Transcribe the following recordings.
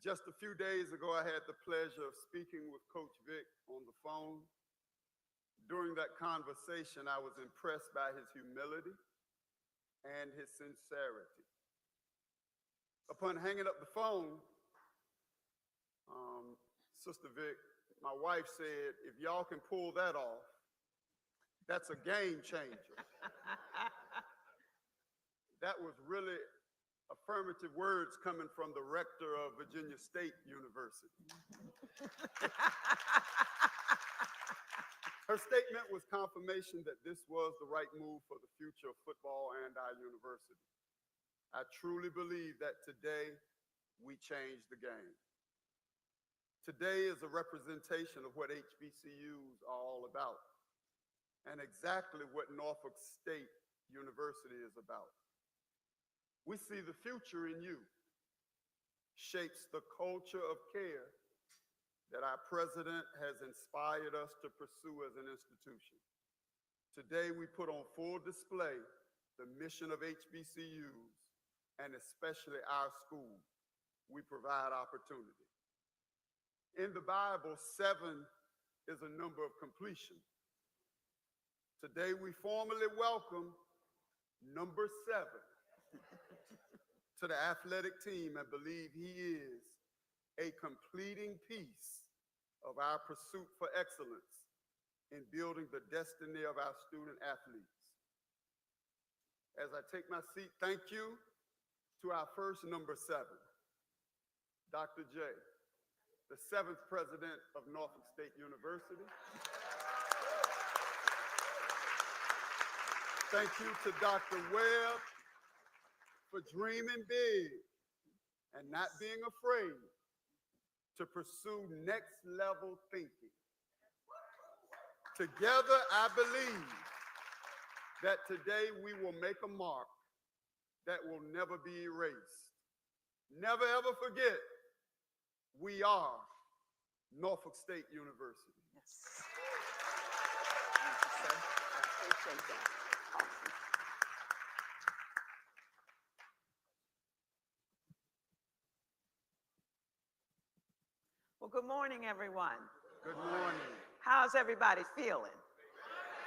Just a few days ago, I had the pleasure of speaking with Coach Vick on the phone. During that conversation, I was impressed by his humility and his sincerity. Upon hanging up the phone, Sister Vick, my wife said, if y'all can pull that off, that's a game changer. That was really affirmative words coming from the rector of Virginia State University. Her statement was confirmation that this was the right move for the future of football and our university. I truly believe that today we changed the game. Today is a representation of what HBCUs are all about and exactly what Norfolk State University is about. We see the future in you, shapes the culture of care that our president has inspired us to pursue as an institution. Today, we put on full display the mission of HBCUs and especially our school. We provide opportunity. In the Bible, 7 is a number of completion. Today, we formally welcome number 7 to the athletic team and believe he is a completing piece of our pursuit for excellence in building the destiny of our student athletes. As I take my seat, thank you to our first number 7, Dr. J, the 7th president of Norfolk State University. Thank you to Dr. Webb for dreaming big and not being afraid to pursue next level thinking. Together, I believe that today we will make a mark that will never be erased. Never ever forget, we are Norfolk State University. Yes. Thank you, sir. I appreciate that. Awesome. Well, good morning, everyone. Good morning. How's everybody feeling?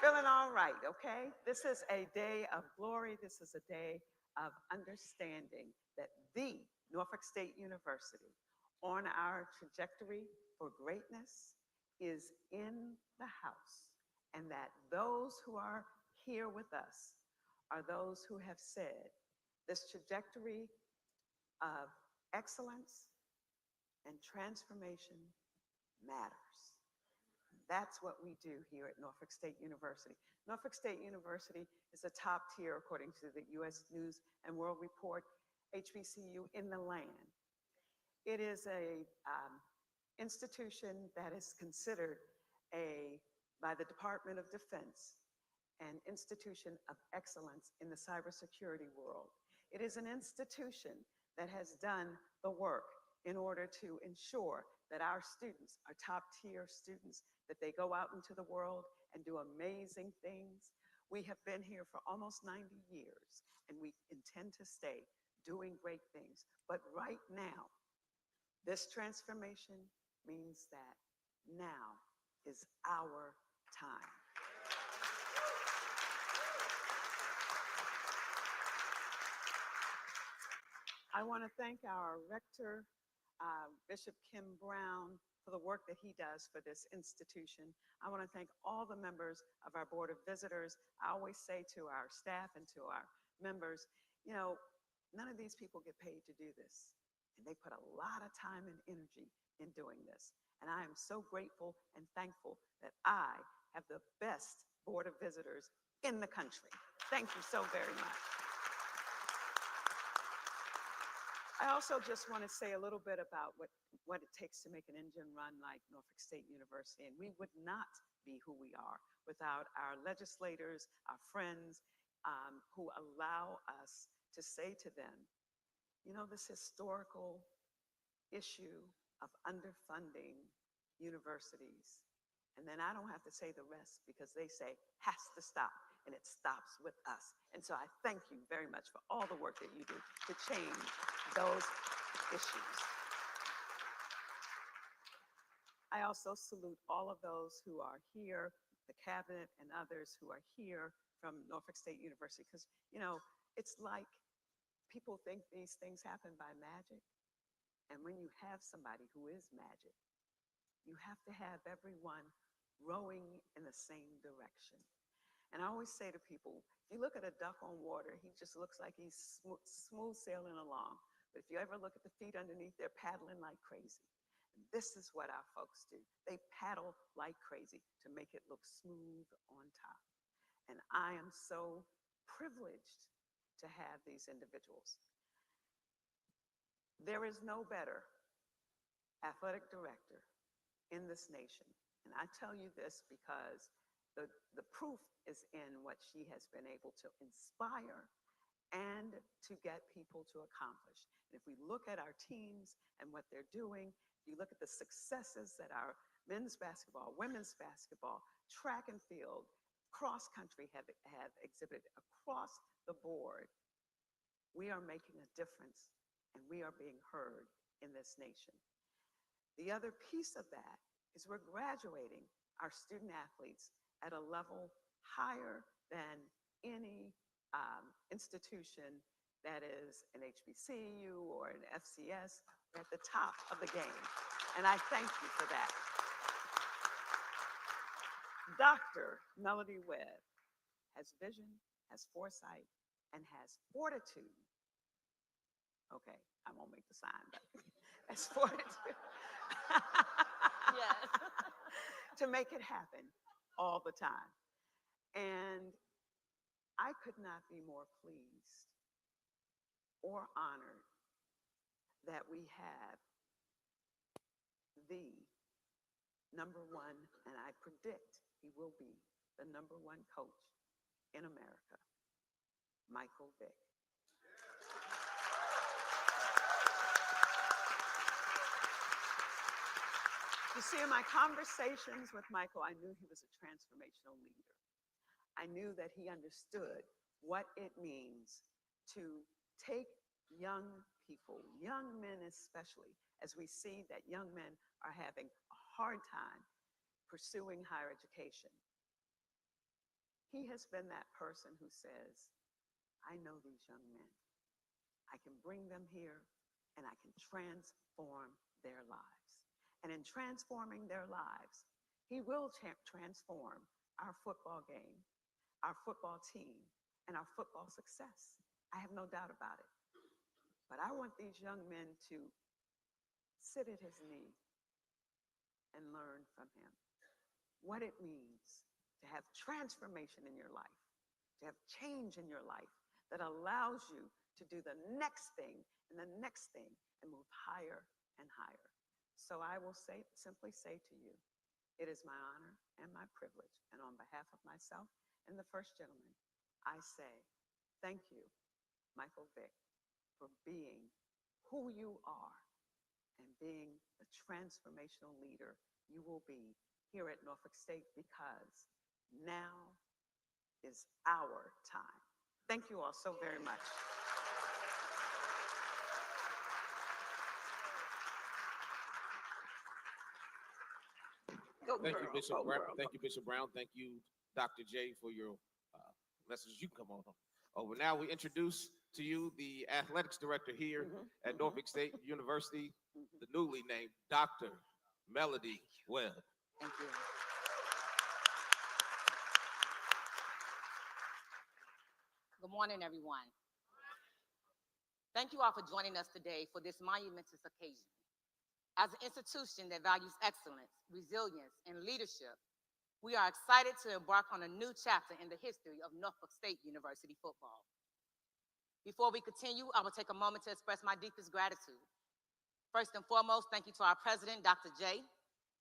Feeling all right, okay? This is a day of glory. This is a day of understanding that the Norfolk State University on our trajectory for greatness is in the house, and that those who are here with us are those who have said this trajectory of excellence and transformation matters. That's what we do here at Norfolk State University. Norfolk State University is a top tier, according to the U.S. News and World Report, HBCU in the land. It is a institution that is considered by the Department of Defense, an institution of excellence in the cybersecurity world. It is an institution that has done the work in order to ensure that our students are top tier students, that they go out into the world and do amazing things. We have been here for almost 90 years, and we intend to stay doing great things. But right now, this transformation means that now is our time. I want to thank our rector, Bishop Kim Brown, for the work that he does for this institution. I want to thank all the members of our Board of Visitors. I always say to our staff and to our members, you know, none of these people get paid to do this. And they put a lot of time and energy in doing this. And I am so grateful and thankful that I have the best Board of Visitors in the country. Thank you so very much. I also just want to say a little bit about what it takes to make an engine run like Norfolk State University. And we would not be who we are without our legislators, our friends, who allow us to say to them, you know, this historical issue of underfunding universities. And then I don't have to say the rest because they say has to stop, and it stops with us. And so I thank you very much for all the work that you do to change those issues. I also salute all of those who are here, the cabinet and others who are here from Norfolk State University, because, it's like people think these things happen by magic. And when you have somebody who is magic, you have to have everyone rowing in the same direction. And I always say to people, if you look at a duck on water, he just looks like he's smooth sailing along. But if you ever look at the feet underneath, they're paddling like crazy. And this is what our folks do. They paddle like crazy to make it look smooth on top. And I am so privileged to have these individuals. There is no better athletic director in this nation. And I tell you this because the proof is in what she has been able to inspire and to get people to accomplish. And if we look at our teams and what they're doing, you look at the successes that our men's basketball, women's basketball, track and field, cross country have exhibited across the board, we are making a difference and we are being heard in this nation. The other piece of that is we're graduating our student athletes at a level higher than any institution that is an HBCU or an FCS. We're at the top of the game. And I thank you for that. Dr. Melody Webb has vision, has foresight, and has fortitude. Okay, I won't make the sign, but has fortitude. Yes. To make it happen all the time. And I could not be more pleased or honored that we have the number one, and I predict he will be the number one coach in America, Michael Vick. You see, in my conversations with Michael, I knew he was a transformational leader. I knew that he understood what it means to take young people, young men especially, as we see that young men are having a hard time pursuing higher education. He has been that person who says, I know these young men. I can bring them here and I can transform their lives. And in transforming their lives, he will transform our football game, our football team, and our football success. I have no doubt about it. But I want these young men to sit at his knee and learn from him what it means to have transformation in your life, to have change in your life that allows you to do the next thing and the next thing and move higher and higher. So I will simply say to you, it is my honor and my privilege, and on behalf of myself and the First Gentleman, I say thank you, Michael Vick, for being who you are and being the transformational leader you will be here at Norfolk State, because now is our time. Thank you all so very much. Thank you, Bishop Brown. Thank you, Bishop Brown. Thank you, Dr. J, for your message. You can come on over. Now we introduce to you the athletics director here at Norfolk State University, the newly named Dr. Melody Webb. Thank you. Good morning, everyone. Thank you all for joining us today for this monumentous occasion. As an institution that values excellence, resilience, and leadership, we are excited to embark on a new chapter in the history of Norfolk State University football. Before we continue, I will take a moment to express my deepest gratitude. First and foremost, thank you to our president, Dr. J,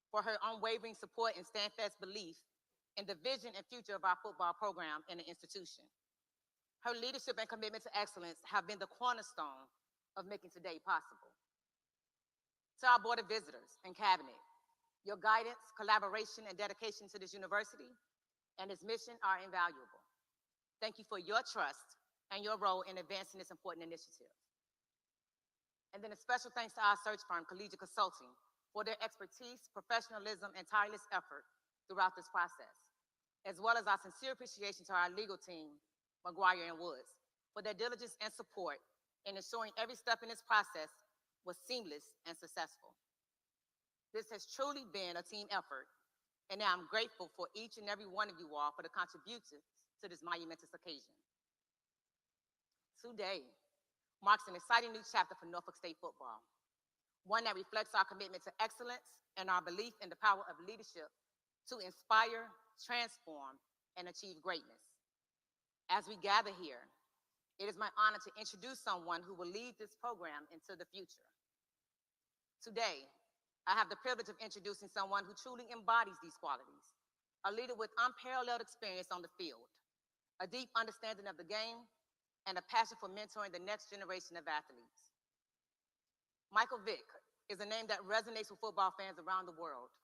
for her unwavering support and steadfast belief in the vision and future of our football program and the institution. Her leadership and commitment to excellence have been the cornerstone of making today possible. To our Board of Visitors and Cabinet, your guidance, collaboration, and dedication to this university and its mission are invaluable. Thank you for your trust and your role in advancing this important initiative. And then a special thanks to our search firm, Collegiate Consulting, for their expertise, professionalism, and tireless effort throughout this process, as well as our sincere appreciation to our legal team, McGuire and Woods, for their diligence and support in ensuring every step in this process was seamless and successful. This has truly been a team effort, and I'm grateful for each and every one of you all for the contributions to this monumentous occasion. Today marks an exciting new chapter for Norfolk State football, one that reflects our commitment to excellence and our belief in the power of leadership to inspire, transform, and achieve greatness. As we gather here, it is my honor to introduce someone who will lead this program into the future. Today, I have the privilege of introducing someone who truly embodies these qualities, a leader with unparalleled experience on the field, a deep understanding of the game, and a passion for mentoring the next generation of athletes. Michael Vick is a name that resonates with football fans around the world.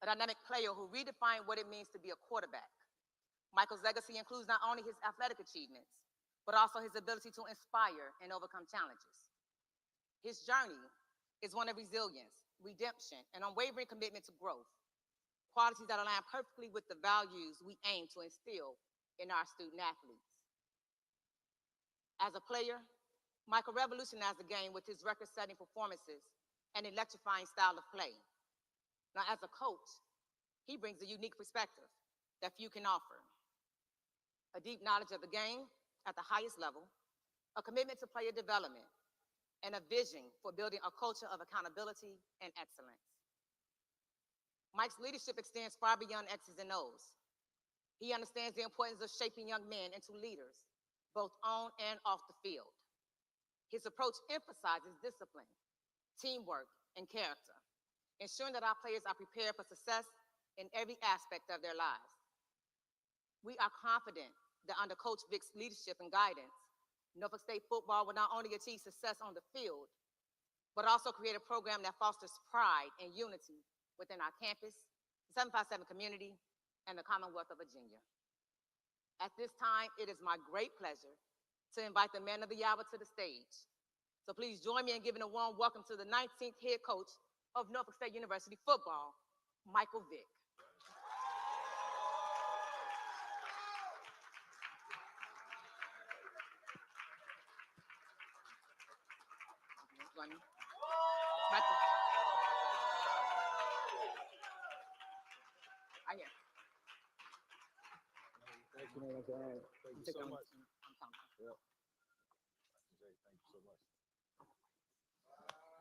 A dynamic player who redefined what it means to be a quarterback. Michael's legacy includes not only his athletic achievements, but also his ability to inspire and overcome challenges. His journey is one of resilience, redemption, and unwavering commitment to growth, qualities that align perfectly with the values we aim to instill in our student athletes. As a player, Michael revolutionized the game with his record-setting performances and electrifying style of play. Now, as a coach, he brings a unique perspective that few can offer. A deep knowledge of the game at the highest level, a commitment to player development, and a vision for building a culture of accountability and excellence. Mike's leadership extends far beyond X's and O's. He understands the importance of shaping young men into leaders, both on and off the field. His approach emphasizes discipline, teamwork, and character, ensuring that our players are prepared for success in every aspect of their lives. We are confident that under Coach Vick's leadership and guidance, Norfolk State football will not only achieve success on the field, but also create a program that fosters pride and unity within our campus, the 757 community, and the Commonwealth of Virginia. At this time, it is my great pleasure to invite the man of the hour to the stage. So please join me in giving a warm welcome to the 19th head coach of Norfolk State University football, Michael Vick. Join me. Michael. Right here. Thank you, man. Thank you so much. I'm coming. Yep. Jay, thank you so much.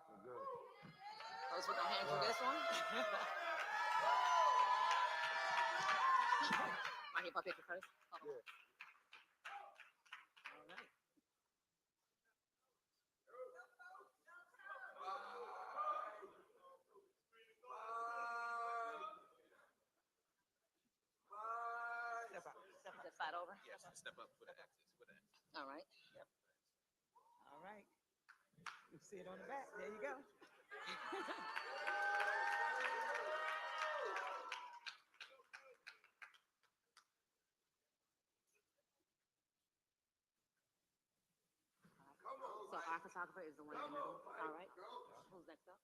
We're good. First, we're gonna hand you this one. Right here, picture first. Yeah. All right. Step this side over. Yes, step up for the access. All right. Yep. All right. You see it on the back. There you go. So our photographer is the one in the middle. All right. Who's next up?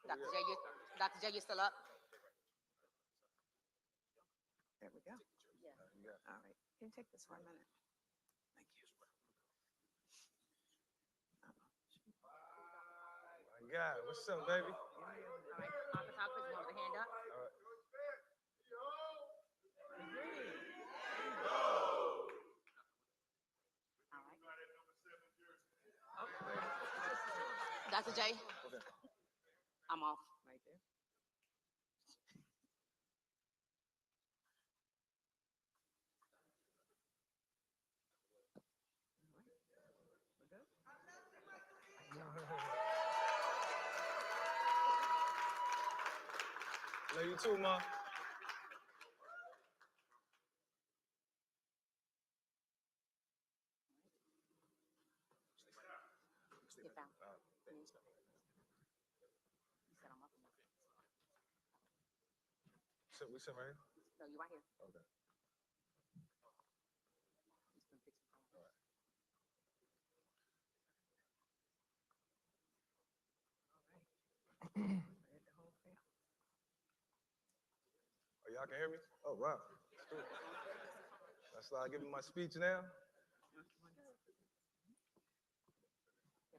Dr. J, you're still up? There we go. Yeah. All right. Can you take this for a minute? Thank you. My God, what's up, baby? All right. Our photographer is one with a hand up. All right. All right. Dr. J, Okay. I'm off. Right there. We're good? Love you too, Ma. Get down. You said I'm up. So we sit right here? No, you right here. Okay. Just gonna fix your phone. All right. Oh, y'all can hear me? Oh, wow. That's why I give me my speech now.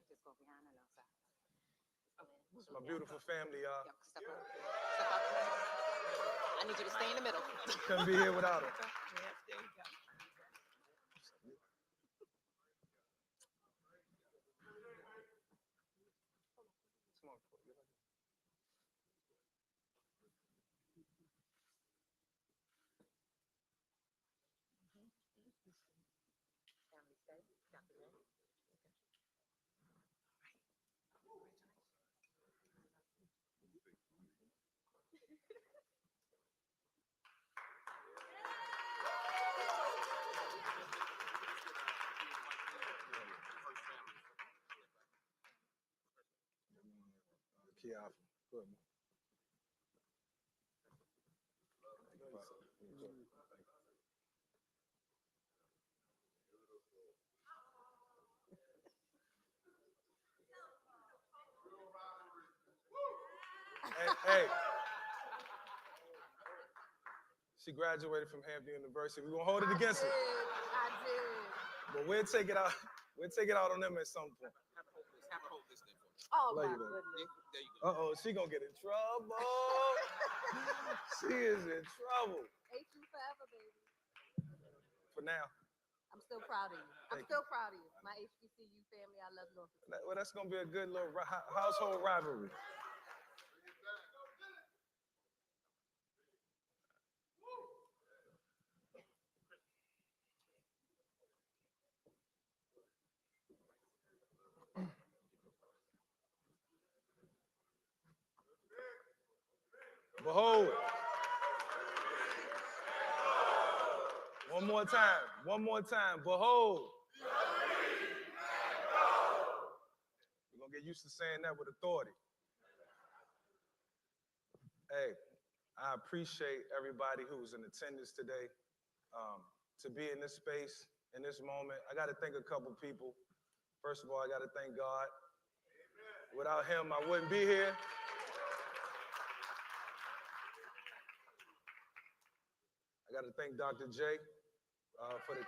Just go behind and outside. It's my beautiful family, y'all. Yep, step up. Step up. I need you to stay in the middle. Couldn't be here without them. Yes, there you go. Come on. Family stay. Dr. Ray. Kiafra. Good. Hey. She graduated from Hampton University. We're gonna hold it against her. I did. But we'll take it out. We'll take it out on them at some point. Have her hold this thing for me. Oh, Love my you, though. goodness. There you go. Uh-oh, she gonna get in trouble. She is in trouble. Hate you forever, baby. For now. I'm still proud of you. I'm Thank still proud of you. My HBCU family, I love Norfolk. Well, that's gonna be a good little household rivalry. Behold. One more time. One more time. Behold. We're gonna get used to saying that with authority. Hey, I appreciate everybody who's in attendance today. To be in this space, in this moment, I got to thank a couple people. First of all, I got to thank God. Without him, I wouldn't be here. I got to thank Dr. J for the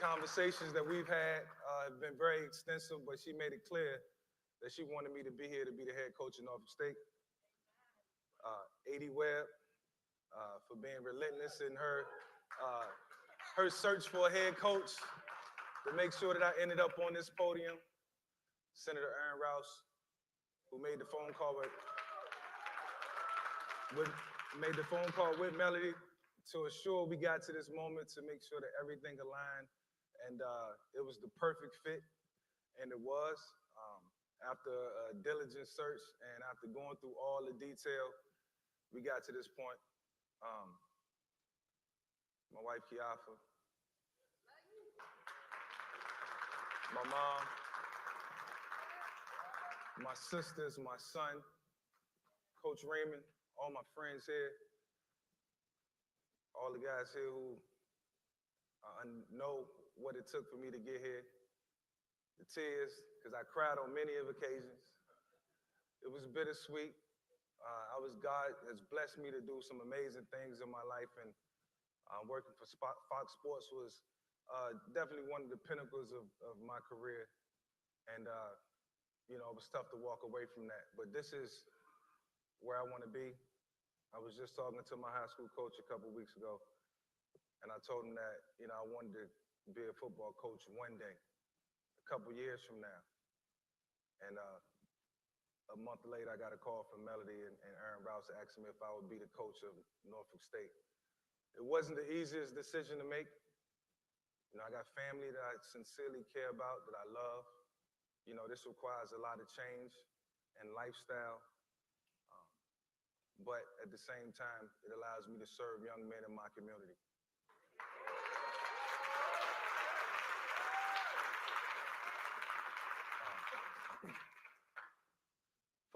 conversations that we've had. Have been very extensive, but she made it clear that she wanted me to be here to be the head coach of Norfolk State. A.D. Webb for being relentless in her search for a head coach to make sure that I ended up on this podium. Senator Aaron Rouse, who made the phone call with Melody to assure we got to this moment, to make sure that everything aligned, and it was the perfect fit, and it was. After a diligent search and after going through all the detail, we got to this point. My wife, Kiafra, my mom, my sisters, my son, Coach Raymond, all my friends here, all the guys here who know what it took for me to get here, the tears, because I cried on many of occasions. It was bittersweet. God has blessed me to do some amazing things in my life, and working for Fox Sports was definitely one of the pinnacles of my career. And, it was tough to walk away from that. But this is where I want to be. I was just talking to my high school coach a couple weeks ago, and I told him that, I wanted to be a football coach one day, a couple years from now. And a month later, I got a call from Melody and Aaron Rouse asking me if I would be the coach of Norfolk State. It wasn't the easiest decision to make. I got family that I sincerely care about, that I love. This requires a lot of change and lifestyle. But at the same time, it allows me to serve young men in my community.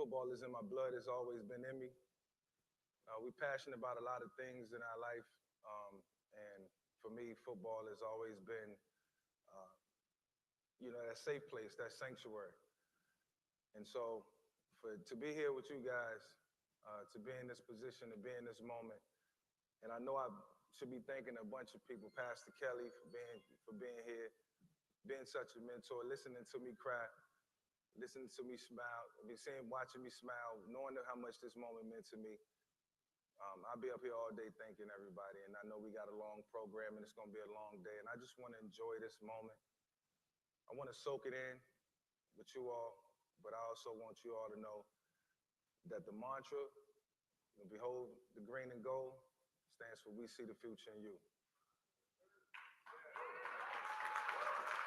Football is in my blood. It's always been in me. We're passionate about a lot of things in our life. And for me, football has always been, that safe place, that sanctuary. And so to be here with you guys, to be in this position, to be in this moment. And I know I should be thanking a bunch of people, Pastor Kelly for being here, being such a mentor, listening to me cry, listening to me smile, watching me smile, knowing how much this moment meant to me. I'll be up here all day thanking everybody, and I know we got a long program and it's gonna be a long day, and I just wanna enjoy this moment. I wanna soak it in with you all, but I also want you all to know that the mantra, behold the green and gold, stands for we see the future in you.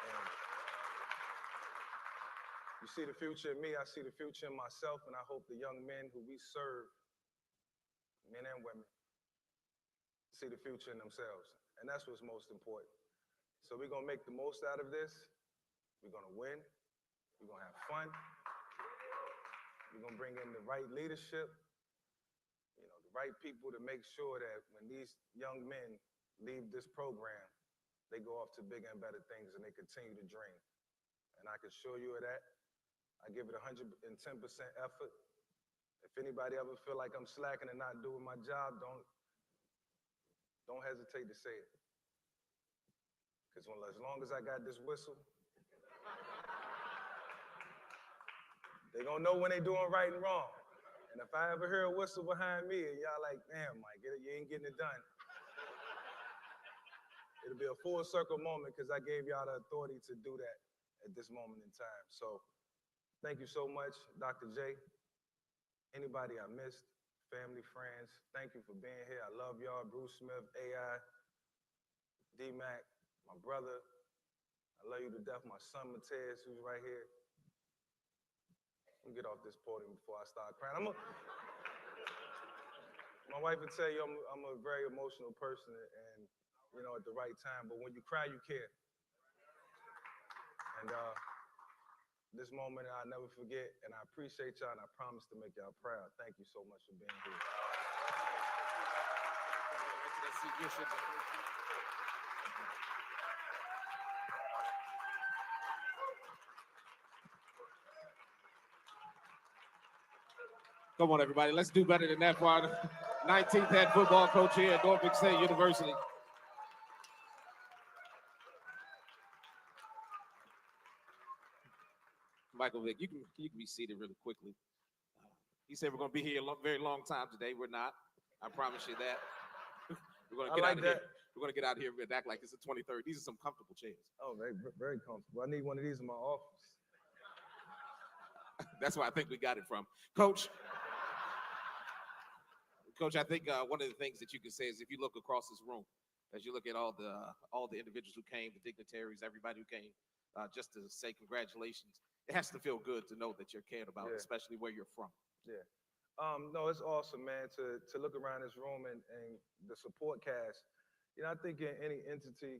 And you see the future in me, I see the future in myself, and I hope the young men who we serve, men and women, see the future in themselves. And that's what's most important. So we're gonna make the most out of this. We're gonna win. We're gonna have fun. We're gonna bring in the right leadership, the right people to make sure that when these young men leave this program, they go off to bigger and better things and they continue to dream. And I can assure you of that. I give it 110% effort. If anybody ever feel like I'm slacking and not doing my job, don't hesitate to say it. Because as long as I got this whistle, they gonna know when they doing right and wrong. And if I ever hear a whistle behind me and y'all like, damn, Mike, you ain't getting it done, it'll be a full circle moment because I gave y'all the authority to do that at this moment in time. So thank you so much, Dr. J. Anybody I missed, family, friends, thank you for being here. I love y'all. Bruce Smith, AI, D-Mac, my brother. I love you to death. My son, Matez, who's right here. Let me get off this podium before I start crying. My wife would tell you I'm a very emotional person and, at the right time, but when you cry, you care. And this moment I'll never forget, and I appreciate y'all, and I promise to make y'all proud. Thank you so much for being here. Come on, everybody. Let's do better than that for our 19th head football coach here at Norfolk State University. Michael Vick, you can be seated really quickly. He said we're going to be here a very long time today. We're not. I promise you that. We're going to get out of here. We're going to get out of here and act like it's the 23rd. These are some comfortable chairs. Oh, very comfortable. I need one of these in my office. That's where I think we got it from. Coach, I think one of the things that you can say is if you look across this room, as you look at all the individuals who came, the dignitaries, everybody who came, just to say congratulations, it has to feel good to know that you're cared about, especially where you're from. Yeah. No, it's awesome, man, to look around this room and the support cast. I think in any entity,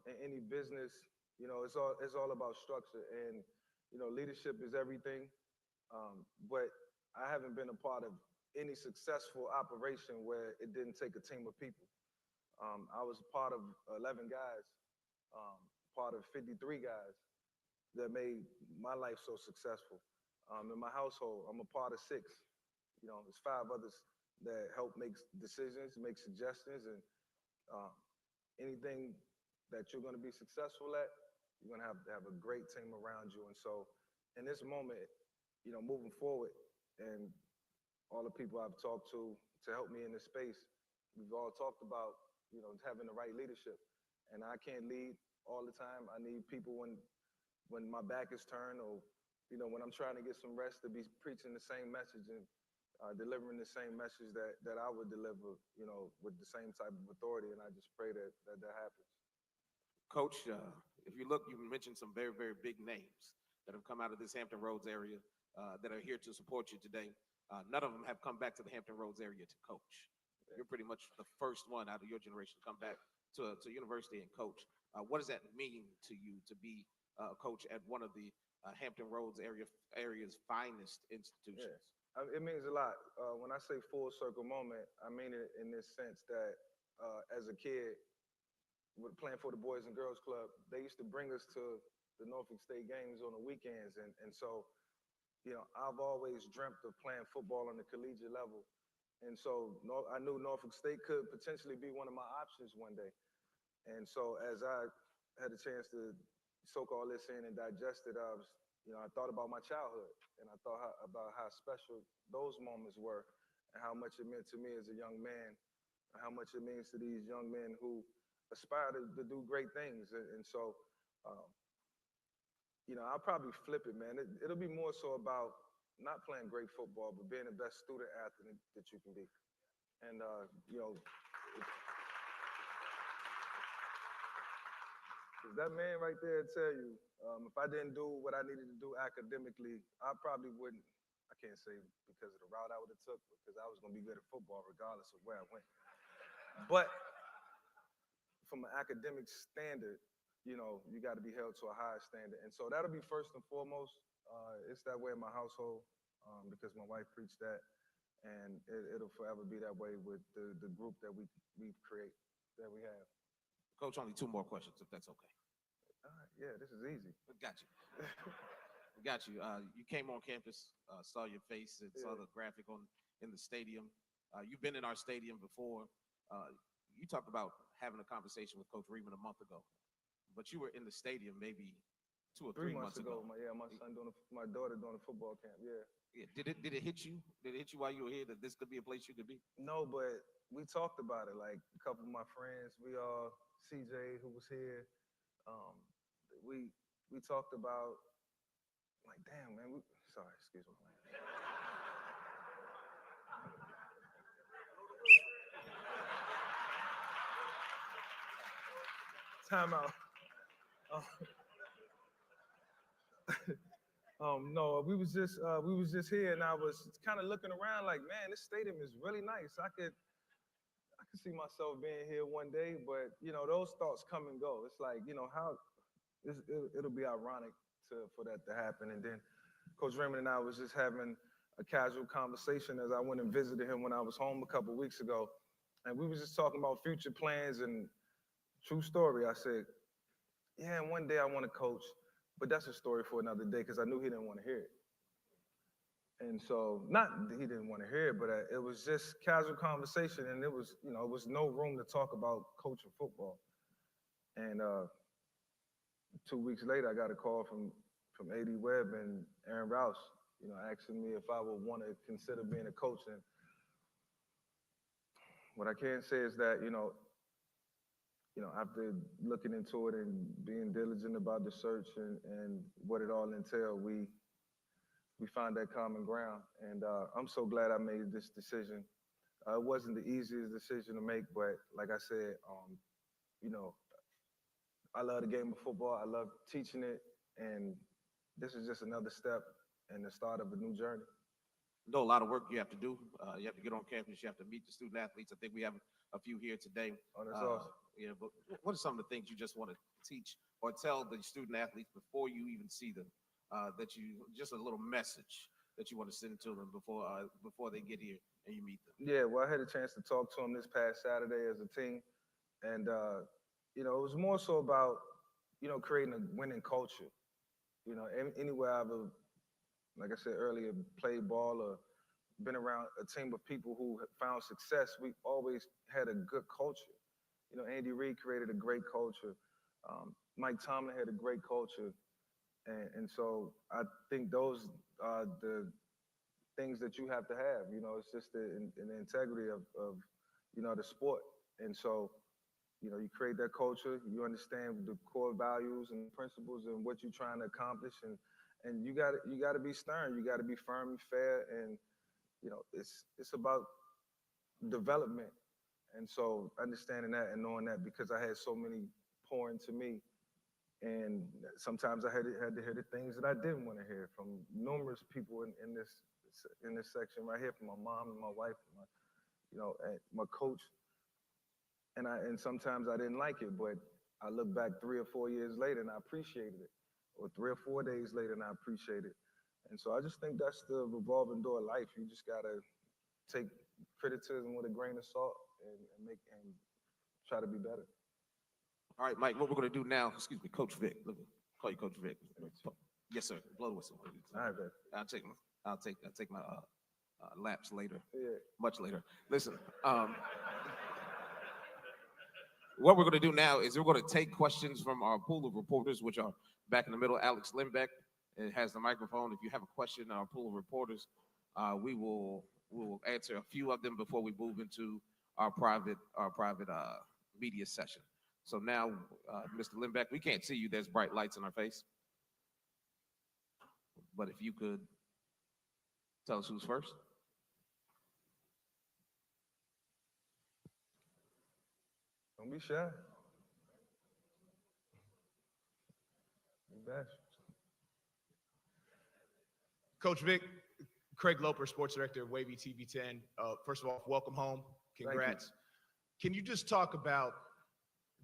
in any business, it's all about structure, and leadership is everything. But I haven't been a part of any successful operation where it didn't take a team of people. I was part of 11 guys, part of 53 guys that made my life so successful. In my household, I'm a part of 6. There's 5 others that help make decisions, make suggestions, and anything that you're going to be successful at, you're going to have a great team around you. And so in this moment, moving forward, and all the people I've talked to help me in this space, we've all talked about, having the right leadership. And I can't lead all the time. I need people when my back is turned, or, when I'm trying to get some rest, to be preaching the same message and delivering the same message that I would deliver, with the same type of authority. And I just pray that happens. Coach, if you look, you mentioned some very, very big names that have come out of this Hampton Roads area that are here to support you today. None of them have come back to the Hampton Roads area to coach. You're pretty much the first one out of your generation to come back to university and coach. What does that mean to you to be a coach at one of the Hampton Roads area's finest institutions? Yeah. It means a lot. When I say full circle moment, I mean it in this sense that as a kid, playing for the Boys and Girls Club, they used to bring us to the Norfolk State games on the weekends. And so I've always dreamt of playing football on the collegiate level. And so I knew Norfolk State could potentially be one of my options one day. And so as I had a chance to soak all this in and digest it, I thought about my childhood, and I thought about how special those moments were and how much it meant to me as a young man, and how much it means to these young men who aspire to do great things. And so, um, I'll probably flip it, man. It'll be more so about not playing great football, but being the best student athlete that you can be. And, that man right there tell you, if I didn't do what I needed to do academically, I probably wouldn't. I can't say because of the route I would have took, because I was going to be good at football regardless of where I went. But from an academic standard, you got to be held to a higher standard. And so that'll be first and foremost. It's that way in my household because my wife preached that. And it'll forever be that way with the group that we create, that we have. Coach, only 2 more questions, if that's okay. All right, yeah, this is easy. Got you. Got you. You came on campus, saw your face, and saw the graphic in the stadium. You've been in our stadium before. You talked about having a conversation with Coach Reeman a month ago, but you were in the stadium maybe 2 or 3 months ago. My daughter doing a football camp. Yeah. Did it hit you? Did it hit you while you were here that this could be a place you could be? No, but we talked about it. Like a couple of my friends, CJ who was here, we talked about, like, damn, man. Sorry, excuse me. Time out. No, we was just here, and I was kind of looking around, like, man, this stadium is really nice. I could see myself being here one day, but those thoughts come and go. It's like, it'll be ironic for that to happen. And then Coach Raymond and I was just having a casual conversation as I went and visited him when I was home a couple of weeks ago, and we was just talking about future plans. And true story, I said, yeah, one day I want to coach. But that's a story for another day, because I knew he didn't want to hear it. And so, not that he didn't want to hear it, but it was just casual conversation, and it was no room to talk about coaching football. And 2 weeks later, I got a call from AD Webb and Aaron Rouse, asking me if I would want to consider being a coach. And what I can say is that, after looking into it and being diligent about the search and what it all entailed, we found that common ground. And I'm so glad I made this decision. It wasn't the easiest decision to make, but like I said, I love the game of football. I love teaching it. And this is just another step and the start of a new journey. A lot of work you have to do. You have to get on campus. You have to meet the student athletes. I think we have a few here today. Oh, that's awesome. Yeah, but what are some of the things you just want to teach or tell the student athletes before you even see them? Just a little message that you want to send to them before they get here and you meet them. Yeah, well, I had a chance to talk to them this past Saturday as a team, and it was more so about creating a winning culture. Anywhere I've ever, like I said earlier, played ball or been around a team of people who have found success, we always had a good culture. Andy Reid created a great culture. Mike Tomlin had a great culture. And so I think those are the things that you have to have. It's just the integrity of the sport. And so, you create that culture, you understand the core values and principles and what you're trying to accomplish. And you got to be stern. You got to be firm and fair. And, it's about development. And so understanding that and knowing that, because I had so many pour into me, and sometimes I had to hear the things that I didn't want to hear from numerous people in this section right here, from my mom and my wife, and my coach. And sometimes I didn't like it, but I look back 3 or 4 years later and I appreciated it, or 3 or 4 days later and I appreciate it. And so I just think that's the revolving door of life. You just gotta take criticism with a grain of salt and try to be better. All right, Mike, what we're going to do now, excuse me, Coach Vick. Let me call you Coach Vick. Yes, sir. Blow the whistle. All right, baby. I'll take my laps later, Yeah. much later. Listen, what we're going to do now is we're going to take questions from our pool of reporters, which are back in the middle. Alex Limbeck has the microphone. If you have a question, our pool of reporters, we will answer a few of them before we move into our private media session. So now, Mr. Limbeck, we can't see you. There's bright lights in our face. But if you could tell us who's first. Don't be shy. Be bashful. Coach Vick, Craig Loper, Sports Director of Wavy TV 10. First of all, welcome home. Congrats. Can you just talk about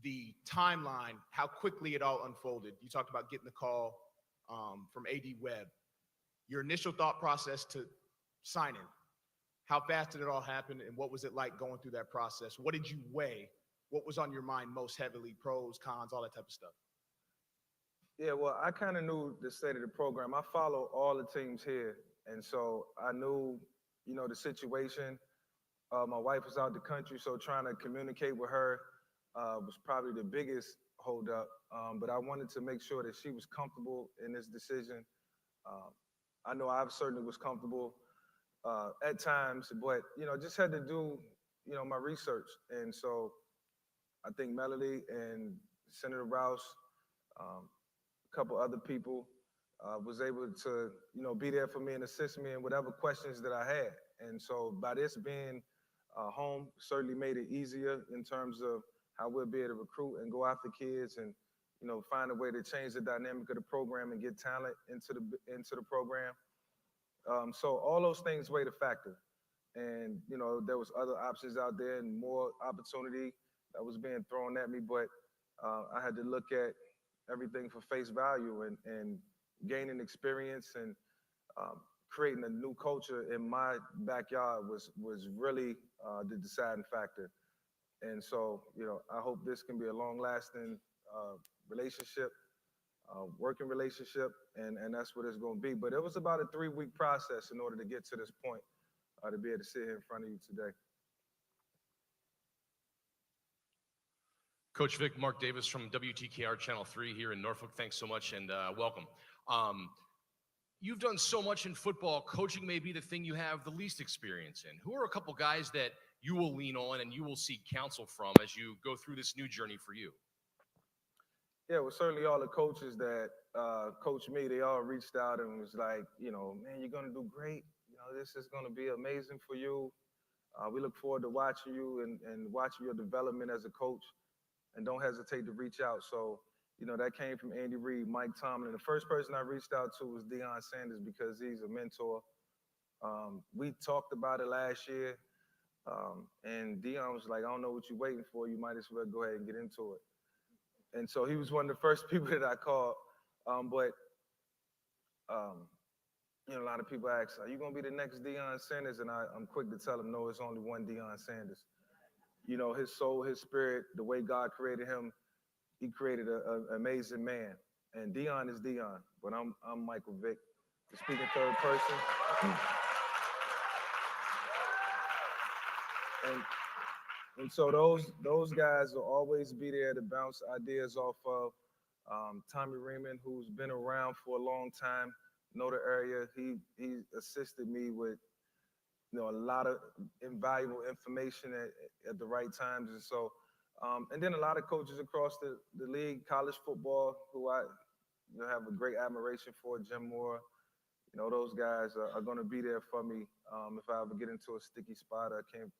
the timeline, how quickly it all unfolded? You talked about getting the call from AD Webb. Your initial thought process to sign in. How fast did it all happen, and what was it like going through that process? What did you weigh? What was on your mind most heavily? Pros, cons, all that type of stuff. Yeah, well, I kind of knew the state of the program. I follow all the teams here, and so I knew, the situation. My wife was out the country, so trying to communicate with her was probably the biggest holdup. But I wanted to make sure that she was comfortable in this decision. I know I certainly was comfortable at times, but just had to do my research. And so I think Melody and Senator Rouse, a couple other people, was able to be there for me and assist me in whatever questions that I had. And so by this being home certainly made it easier in terms of how we'll be able to recruit and go after kids and find a way to change the dynamic of the program and get talent into the program. So all those things weighed a factor. And there was other options out there and more opportunity that was being thrown at me, but I had to look at everything for face value and gaining experience and creating a new culture in my backyard was really the deciding factor. And so, I hope this can be a long-lasting relationship, working relationship, and that's what it's going to be. But it was about a 3-week process in order to get to this point, to be able to sit here in front of you today. Coach Vick, Mark Davis from WTKR Channel 3 here in Norfolk. Thanks so much and welcome. You've done so much in football. Coaching may be the thing you have the least experience in. Who are a couple guys that you will lean on and you will seek counsel from as you go through this new journey for you? Yeah, well, certainly all the coaches that coached me, they all reached out and was like, man, you're going to do great. This is going to be amazing for you. We look forward to watching you and watching your development as a coach. And don't hesitate to reach out. So, that came from Andy Reid, Mike Tomlin. The first person I reached out to was Deion Sanders because he's a mentor. We talked about it last year. And Deion was like, I don't know what you're waiting for. You might as well go ahead and get into it. And so he was one of the first people that I called. But a lot of people ask, are you going to be the next Deion Sanders? And I'm quick to tell them, no, it's only one Deion Sanders. His soul, his spirit, the way God created him, he created an amazing man. And Deion is Deion, but I'm Michael Vick, the speaking third person. And so those guys will always be there to bounce ideas off of. Tommy Raymond, who's been around for a long time, know the area. He assisted me with a lot of invaluable information at the right times. And so, and then a lot of coaches across the league, college football, who I have a great admiration for, Jim Moore. Those guys are going to be there for me if I ever get into a sticky spot. I can't,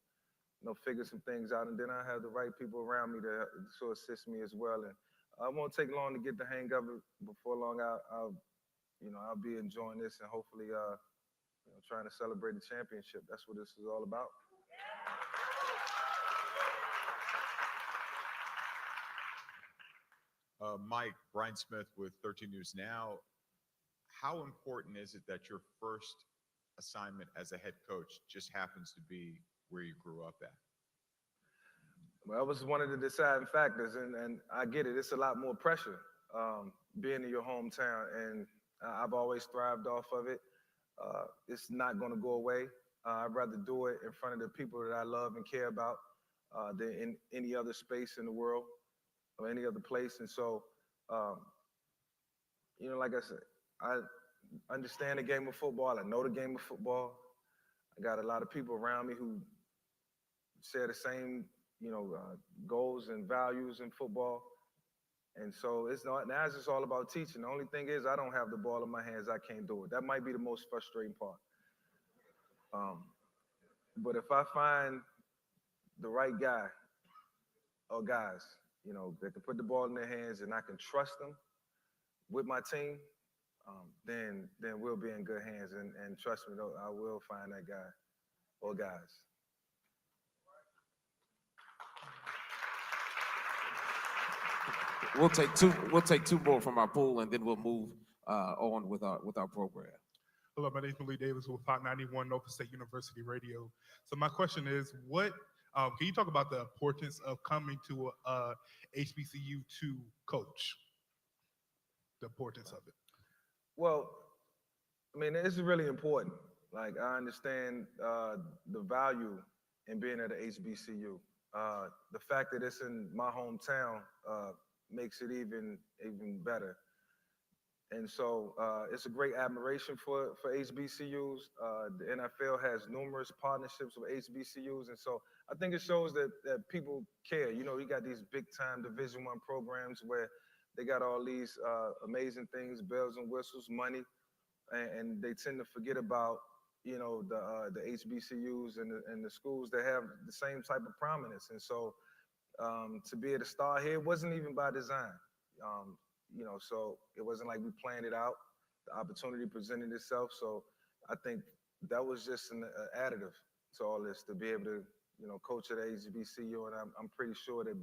figure some things out. And then I have the right people around me to assist me as well. And it won't take long to get the hang of it. Before long, I'll be enjoying this and hopefully, trying to celebrate the championship. That's what this is all about. Mike, Brian Smith with 13 News Now. How important is it that your first assignment as a head coach just happens to be where you grew up at? Well, that was one of the deciding factors, and I get it. It's a lot more pressure being in your hometown, and I've always thrived off of it. It's not going to go away. I'd rather do it in front of the people that I love and care about than in any other space in the world or any other place. And so, um, like I said, I understand the game of football. I know the game of football. I got a lot of people around me who share the same, goals and values in football. And so now it's just all about teaching. The only thing is I don't have the ball in my hands. I can't do it. That might be the most frustrating part. But if I find the right guy or guys, that can put the ball in their hands and I can trust them with my team, then we'll be in good hands. And trust me, I will find that guy or guys. We'll take two more from our pool, and then we'll move on with our program. Hello, my name is Malik Davis with 591 Norfolk State University Radio. So my question is, what can you talk about the importance of coming to a HBCU to coach? The importance of it. Well, I mean, it's really important. Like, I understand the value in being at a HBCU. The fact that it's in my hometown makes it even better. And so it's a great admiration for HBCUs. The NFL has numerous partnerships with HBCUs. And so I think it shows that people care. You got these big time Division I programs where they got all these amazing things, bells and whistles, money, and they tend to forget about, the HBCUs and the schools that have the same type of prominence. And so to be at a star here wasn't even by design. So it wasn't like we planned it out. The opportunity presented itself. So I think that was just an additive to all this, to be able to, coach at HBCU. And I'm pretty sure that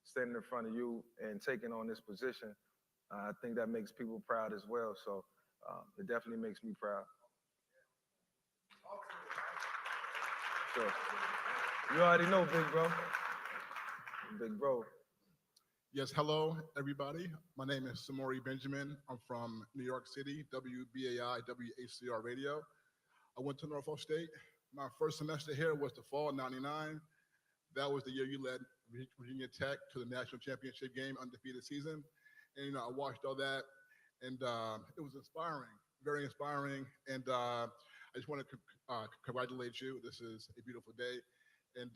standing in front of you and taking on this position, I think that makes people proud as well. So it definitely makes me proud. Sure. You already know, big bro. Big bro. Yes, hello, everybody. My name is Samori Benjamin. I'm from New York City, WBAI, WHCR Radio. I went to Norfolk State. My first semester here was the fall '99. That was the year you led Virginia Tech to the national championship game, undefeated season. And, I watched all that, and it was inspiring, very inspiring. And I just want to congratulate you. This is a beautiful day. And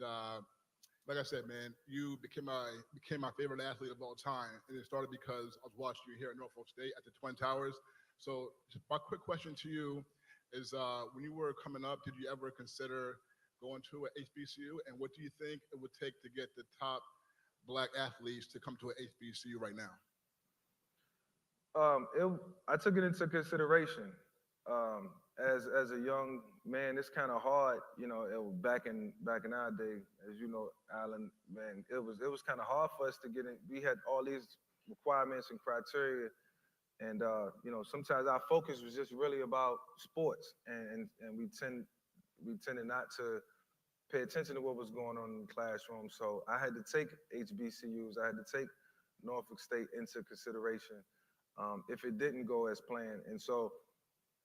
like I said, man, you became my favorite athlete of all time. And it started because I was watching you here at Norfolk State at the Twin Towers. So my quick question to you is, when you were coming up, did you ever consider going to an HBCU? And what do you think it would take to get the top Black athletes to come to an HBCU right now? I took it into consideration. As a young man, it's kind of hard, back in our day, as you know, Alan, man, it was kind of hard for us to get in. We had all these requirements and criteria, and sometimes our focus was just really about sports, and we tended not to pay attention to what was going on in the classroom. So I had to take HBCUs, I had to take Norfolk State into consideration if it didn't go as planned, and so.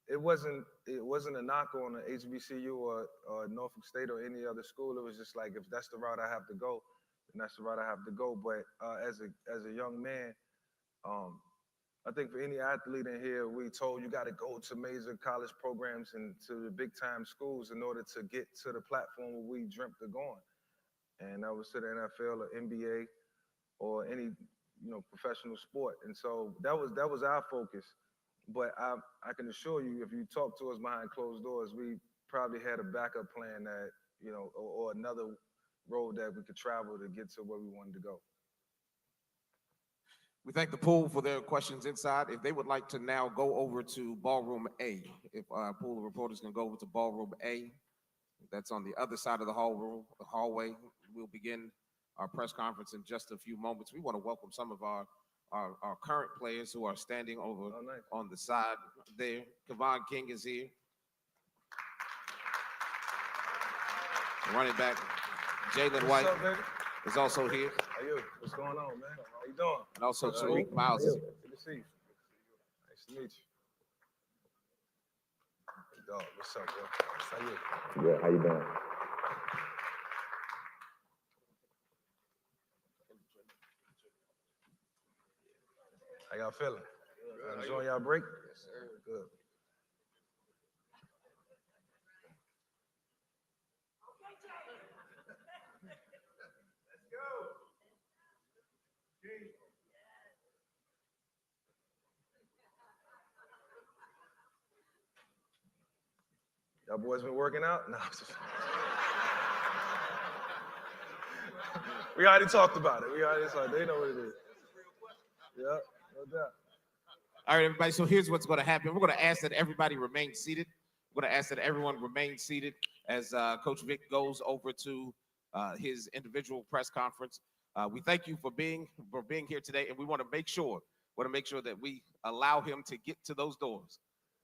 It wasn't a knock on the HBCU or Norfolk State or any other school. It was just like, if that's the route I have to go, then that's the route I have to go. But as a young man, I think for any athlete in here, we told you got to go to major college programs and to the big time schools in order to get to the platform where we dreamt of going. And that was to the NFL or NBA or any professional sport. And so that was our focus. But I can assure you, if you talk to us behind closed doors, we probably had a backup plan that, or another road that we could travel to get to where we wanted to go. We thank the pool for their questions inside. If they would like to now go over to ballroom A, if our pool of reporters can go over to ballroom A, that's on the other side of the hallway. We'll begin our press conference in just a few moments. We want to welcome some of our current players who are standing over on the side there. Kevon King is here. Running back Jalen White is also here. How you? What's going on, man? How you doing? And also Tariq Miles is here. Good to see you. Nice to meet you. dog. What's up, bro? How you? Good. How you doing? How y'all feeling? Y'all enjoying y'all break? Yes, sir. Good. Y'all boys been working out? No. I'm just... We already talked about it. They know what it is. Yeah, no doubt. All right, everybody. So here's what's going to happen. We're going to ask that everybody remain seated. We're going to ask that everyone remain seated as Coach Vick goes over to his individual press conference. We thank you for being here today, and we want to make sure that we allow him to get to those doors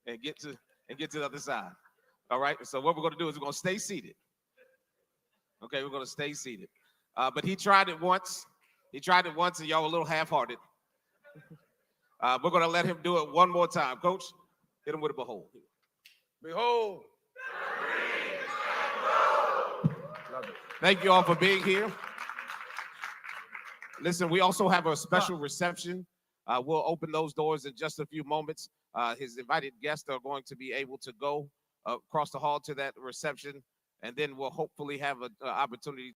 and get to the other side. All right. So what we're going to do is we're going to stay seated. Okay, we're going to stay seated. But he tried it once. And y'all were a little half-hearted. We're going to let him do it one more time. Coach, hit him with a behold. Behold. Thank you all for being here. Listen, we also have a special reception. We'll open those doors in just a few moments. His invited guests are going to be able to go across the hall to that reception, and then we'll hopefully have an opportunity